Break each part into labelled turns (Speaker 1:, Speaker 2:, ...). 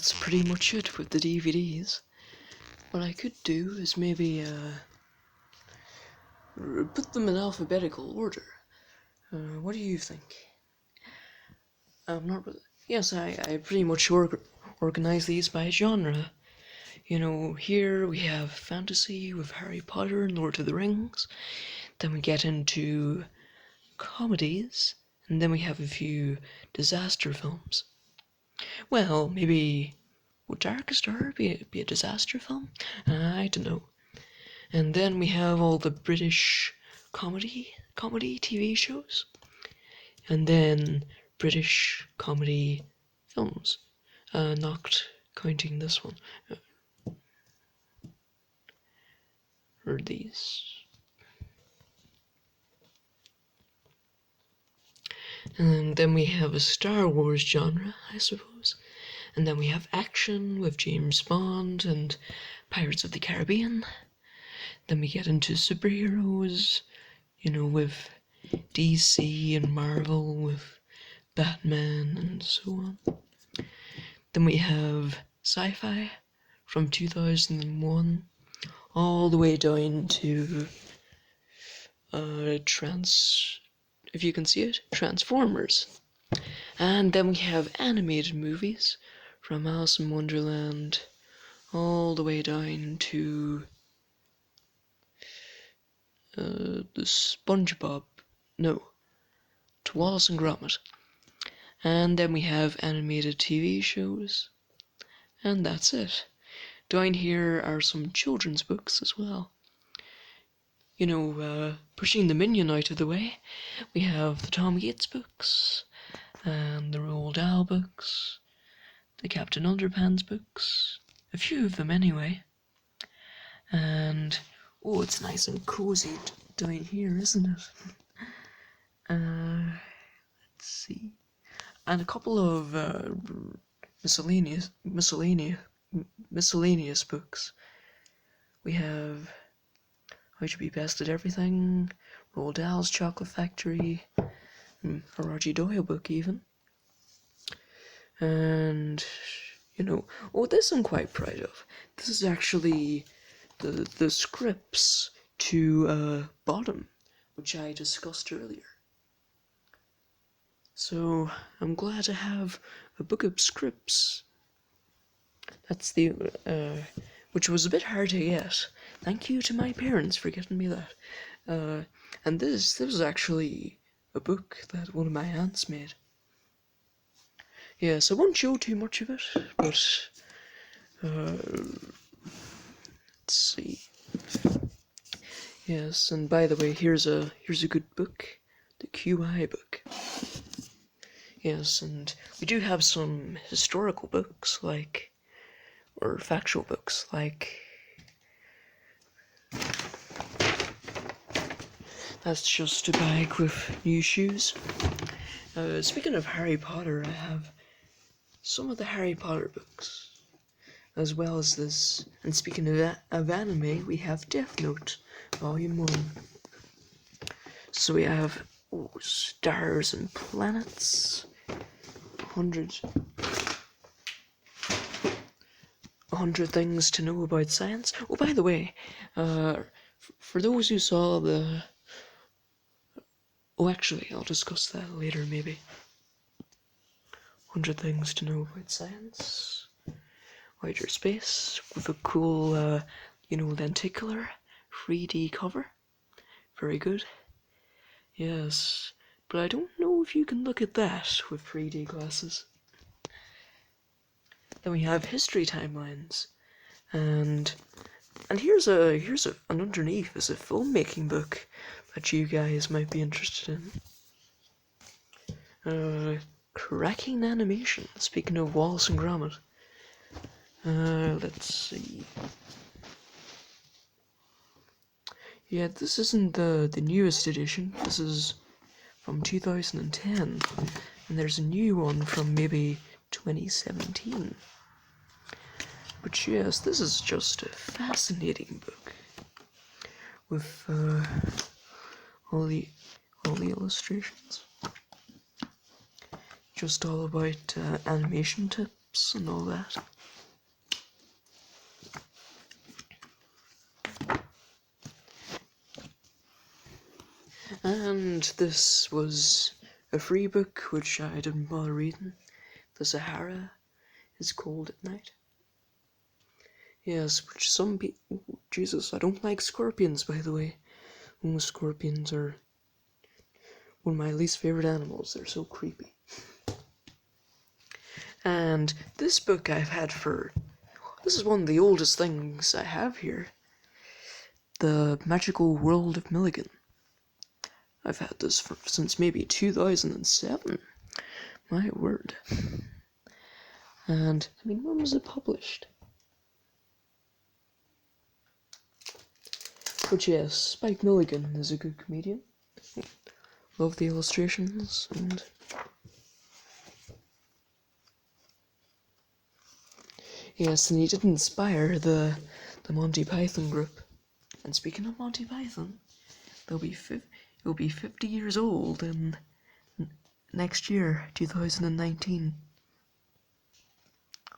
Speaker 1: that's pretty much it with the DVDs. What I could do is maybe put them in alphabetical order. What do you think? Not really. Yes, I pretty much organize these by genre. You know, here we have fantasy with Harry Potter and Lord of the Rings. Then we get into comedies, and then we have a few disaster films. Well, maybe would Darkest Hour be a disaster film? I don't know. And then we have all the British comedy TV shows, and then British comedy films. Not counting this one. Or these. And then we have a Star Wars genre, I suppose. And then we have action with James Bond and Pirates of the Caribbean. Then we get into superheroes, you know, with DC and Marvel, with Batman and so on. Then we have sci-fi from 2001 all the way down to if you can see it, Transformers. And then we have animated movies from Alice in Wonderland all the way down to the SpongeBob, no, to Wallace and Gromit. And then we have animated TV shows, and that's it. Down here are some children's books as well. You know, pushing the Minion out of the way, we have the Tom Yates books, and the Roald Dahl books, the Captain Underpants books, a few of them anyway. And, oh, it's nice and cozy down here, isn't it? Let's see. And a couple of miscellaneous books. We have How to Be Best at Everything, Roald Dahl's Chocolate Factory, a Roger Doyle book even. And, you know, oh, this I'm quite proud of. This is actually the scripts to Bottom, which I discussed earlier. So I'm glad to have a book of scripts. That's the which was a bit hard to get. Thank you to my parents for getting me that. And this was actually a book that one of my aunts made. Yes, I won't show too much of it, but let's see. Yes, and by the way, here's a good book, the QI book. Yes, and we do have some historical books, or factual books, that's just a bag with new shoes. Speaking of Harry Potter, I have some of the Harry Potter books, as well as this. And speaking of anime, we have Death Note, Volume 1. So we have Stars and Planets, 100 things to know about science. Oh, by the way, for those who saw the... Oh, actually, I'll discuss that later, maybe. 100 things to know about science. Outer space, with a cool, lenticular 3D cover. Very good. Yes, but I don't know if you can look at that with 3D glasses. Then we have history timelines, and here's an underneath is a filmmaking book that you guys might be interested in. Cracking animation. Speaking of Wallace and Gromit, let's see. Yeah, this isn't the newest edition. This is from 2010, and there's a new one from maybe 2017. But yes, this is just a fascinating book with all the illustrations. Just all about animation tips and all that. And this was a free book which I didn't bother reading. The Sahara is Cold at Night. Yes, which some people... Jesus, I don't like scorpions, by the way. Scorpions are one of my least favorite animals. They're so creepy. And this book I've had for... This is one of the oldest things I have here. The Magical World of Milligan. I've had this since maybe 2007. My word. And, I mean, when was it published? But yes, Spike Milligan is a good comedian. Love the illustrations, and... Yes, and he did inspire the Monty Python group. And speaking of Monty Python, it'll be 50 years old in next year, 2019.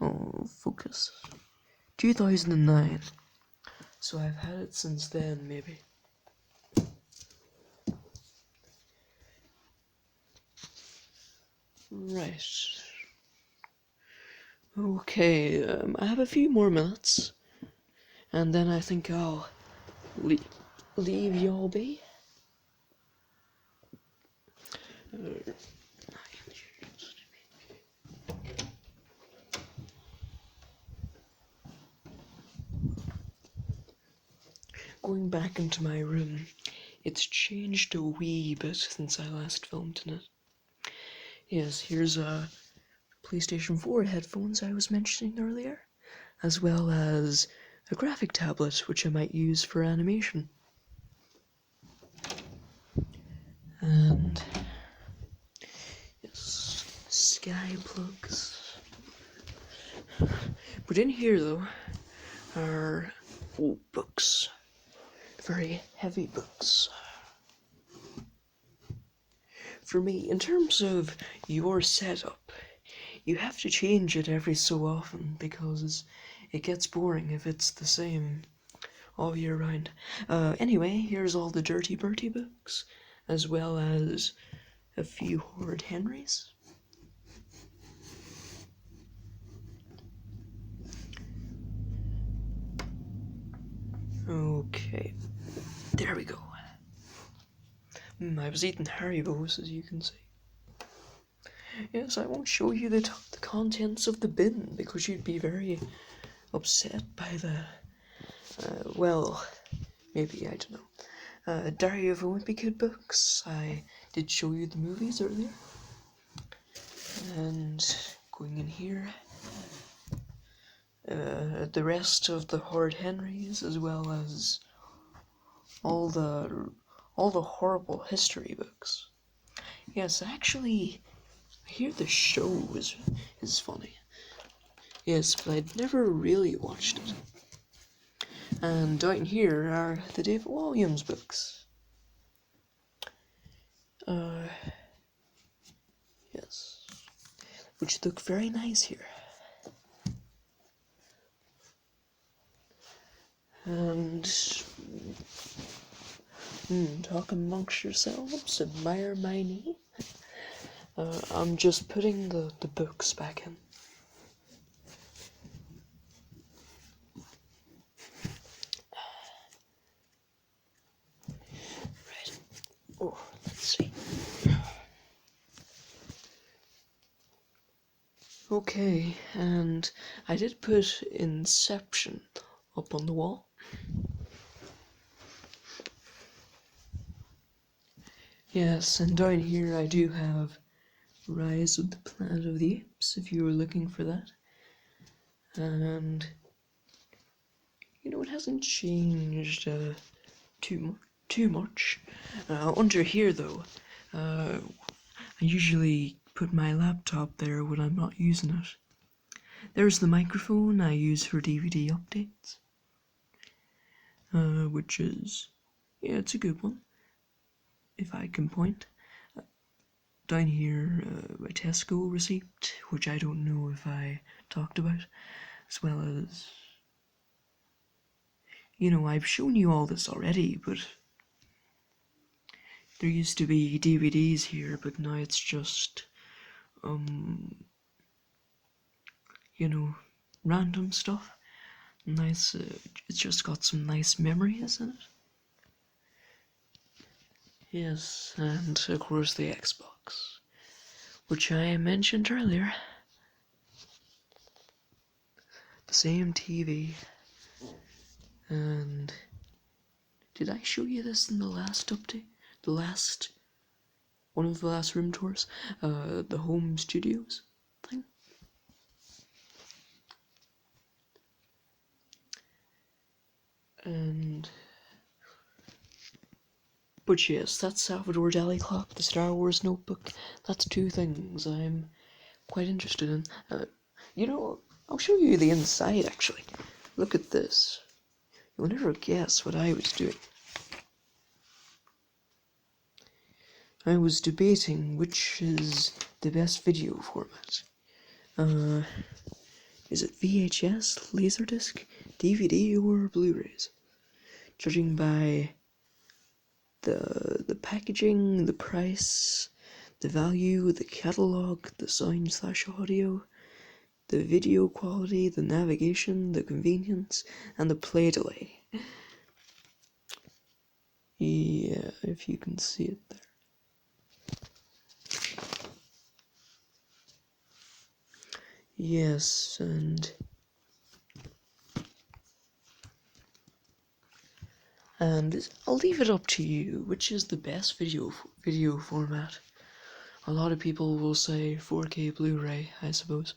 Speaker 1: Oh, focus. 2009. So I've had it since then, maybe. Right. Okay, I have a few more minutes, and then I think I'll leave y'all be. Going back into my room, it's changed a wee bit since I last filmed in it. Yes, here's PlayStation 4 headphones I was mentioning earlier, as well as a graphic tablet which I might use for animation. And yes, sky plugs. But in here though are books, very heavy books. For me, in terms of your setup, you have to change it every so often because it gets boring if it's the same all year round. Anyway, here's all the Dirty Bertie books, as well as a few Howard Henrys. Okay, there we go. I was eating Haribos, as you can see. Yes, I won't show you the contents of the bin because you'd be very upset by the, well, maybe, I don't know. Diary of a Wimpy Kid books. I did show you the movies earlier. And going in here, the rest of the Howard Henrys, as well as all the horrible history books. Yes, actually, I hear the show is funny. Yes, but I'd never really watched it. And down here are the David Walliams books. Yes, which look very nice here. And talk amongst yourselves, admire my knee. I'm just putting the books back in. Right. Oh, let's see. Okay, and I did put Inception up on the wall. Yes, and down here I do have Rise of the Planet of the Apes, if you were looking for that. And, you know, it hasn't changed too much. Under here, though, I usually put my laptop there when I'm not using it. There's the microphone I use for DVD updates, which is, yeah, it's a good one, if I can point. Down here, my Tesco receipt, which I don't know if I talked about, as well as, you know, I've shown you all this already, but There used to be DVDs here, but now it's just, you know, random stuff. Nice, it's just got some nice memories in it. Yes, and of course the Xbox, which I mentioned earlier. The same TV. And did I show you this in the last update? One of the last room tours? The home studios thing? But yes, that's Salvador Dali clock, the Star Wars notebook. That's two things I'm quite interested in. You know, I'll show you the inside actually. Look at this. You'll never guess what I was doing. I was debating which is the best video format. Is it VHS, Laserdisc, DVD, or Blu-rays? Judging by the packaging, the price, the value, the catalog, the sound/audio, the video quality, the navigation, the convenience, and the play delay. Yeah, if you can see it there. Yes, and I'll leave it up to you, which is the best video format. A lot of people will say 4K Blu-ray, I suppose.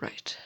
Speaker 1: Right.